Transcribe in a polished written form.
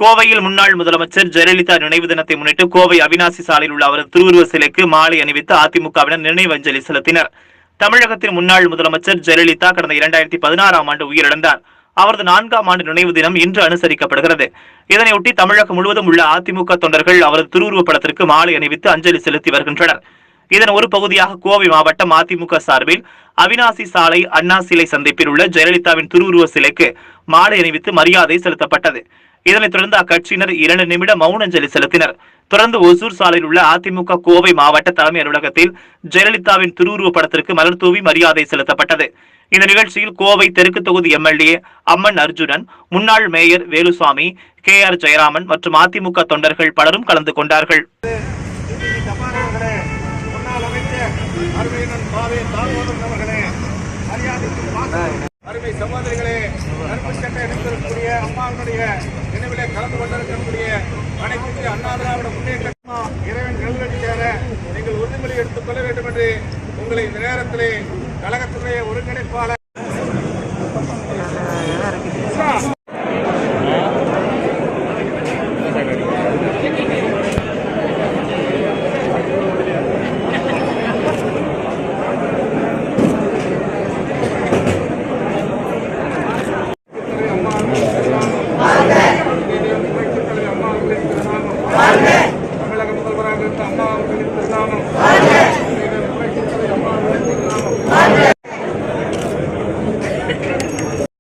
கோவையில் முன்னாள் முதலமைச்சர் ஜெயலலிதா நினைவு தினத்தை முன்னிட்டு கோவை அவினாசி சாலையில் உள்ள அவரது திருவுருவ சிலைக்கு மாலை அணிவித்து அதிமுகவினர் நினைவஞ்சலி செலுத்தினர். தமிழகத்தின் முன்னாள் முதலமைச்சர் ஜெயலலிதா கடந்த 2016ஆம் ஆண்டு உயிரிழந்தார். அவரது 4ஆம் ஆண்டு நினைவு தினம் இன்று அனுசரிக்கப்படுகிறது. இதனையொட்டி தமிழகம் முழுவதும் உள்ள அதிமுக தொண்டர்கள் அவரது திருவுருவ படத்திற்கு மாலை அணிவித்து அஞ்சலி செலுத்தி வருகின்றனர். இதன் ஒரு பகுதியாக கோவை மாவட்டம் அதிமுக சார்பில் அவினாசி சாலை அண்ணா சிலை சந்திப்பில் உள்ள ஜெயலலிதாவின் திருவுருவ சிலைக்கு மாலை அணிவித்து மரியாதை செலுத்தப்பட்டது. இதனைத் தொடர்ந்து அக்கட்சியினர் 2 நிமிட மௌன அஞ்சலி செலுத்தினர். தொடர்ந்து ஒசூர் சாலையில் உள்ள அதிமுக கோவை மாவட்ட தலைமை அலுவலகத்தில் ஜெயலலிதாவின் திருவுருவ படத்திற்கு மலர் தூவி மரியாதை செலுத்தப்பட்டது. இந்த நிகழ்ச்சியில் கோவை தெற்கு தொகுதி எம்எல்ஏ அம்மன் அர்ஜுனன், முன்னாள் மேயர் வேலுசாமி, KR ஜெயராமன் மற்றும் அதிமுக தொண்டர்கள் பலரும் கலந்து கொண்டார்கள். அருமை சகோதரிகளே, கருப்பு சட்டை அணிந்திருக்கக்கூடிய அம்மாவுடைய நினைவிலே கலந்து கொண்டிருக்கக்கூடிய அனைத்து அண்ணா திராவிட முன்னேற்ற இறைவன் நல்வழி சேர நீங்கள் உறுதிமொழி எடுத்துக் கொள்ள வேண்டும் என்று உங்களை இந்த நேரத்திலே